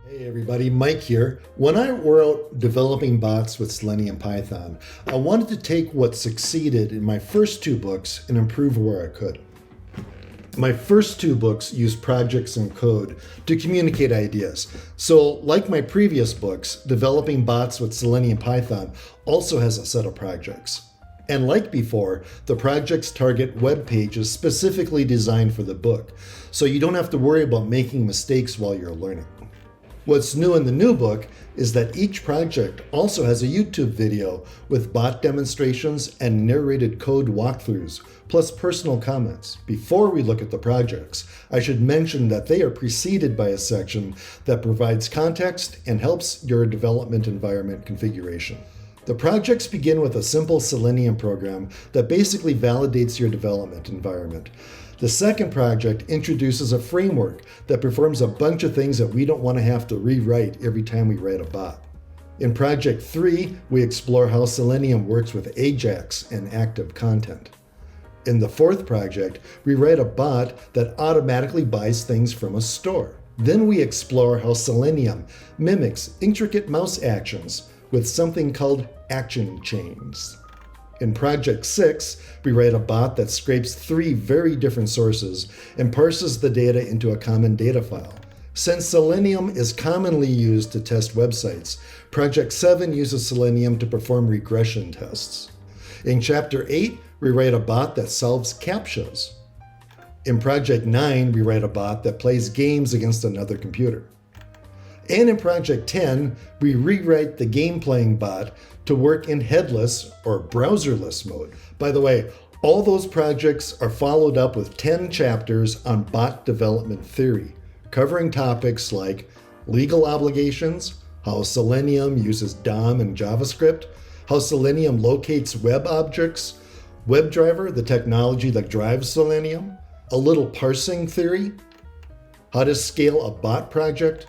Hey everybody, Mike here. When I wrote developing bots with Selenium Python, I wanted to take what succeeded in my first two books and improve where I could. My first two books used projects and code to communicate ideas. So, like my previous books, developing bots with Selenium Python also has a set of projects. And like before, the projects target web pages specifically designed for the book, so you don't have to worry about making mistakes while you're learning. What's new in the new book is that each project also has a YouTube video with bot demonstrations and narrated code walkthroughs, plus personal comments. Before we look at the projects, I should mention that they are preceded by a section that provides context and helps your development environment configuration. The projects begin with a simple Selenium program that basically validates your development environment. The second project introduces a framework that performs a bunch of things that we don't want to have to rewrite every time we write a bot. In project 3, we explore how Selenium works with Ajax and active content. In the fourth project, we write a bot that automatically buys things from a store. Then we explore how Selenium mimics intricate mouse actions with something called action chains. In Project 6, we write a bot that scrapes 3 very different sources and parses the data into a common data file. Since Selenium is commonly used to test websites, Project 7 uses Selenium to perform regression tests. In Chapter 8, we write a bot that solves CAPTCHAs. In Project 9, we write a bot that plays games against another computer. And in Project 10, we rewrite the game-playing bot to work in headless or browserless mode. By the way, all those projects are followed up with 10 chapters on bot development theory, covering topics like legal obligations, how Selenium uses DOM and JavaScript, how Selenium locates web objects, WebDriver, the technology that drives Selenium, a little parsing theory, how to scale a bot project,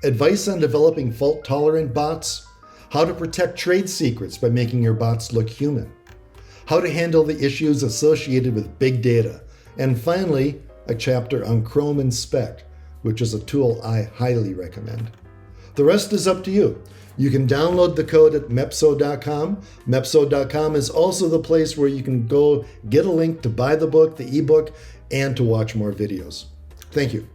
advice on developing fault-tolerant bots, how to protect trade secrets by making your bots look human, how to handle the issues associated with big data, and finally, a chapter on Chrome Inspect, which is a tool I highly recommend. The rest is up to you. You can download the code at mepso.com. Mepso.com is also the place where you can go get a link to buy the book, the ebook, and to watch more videos. Thank you.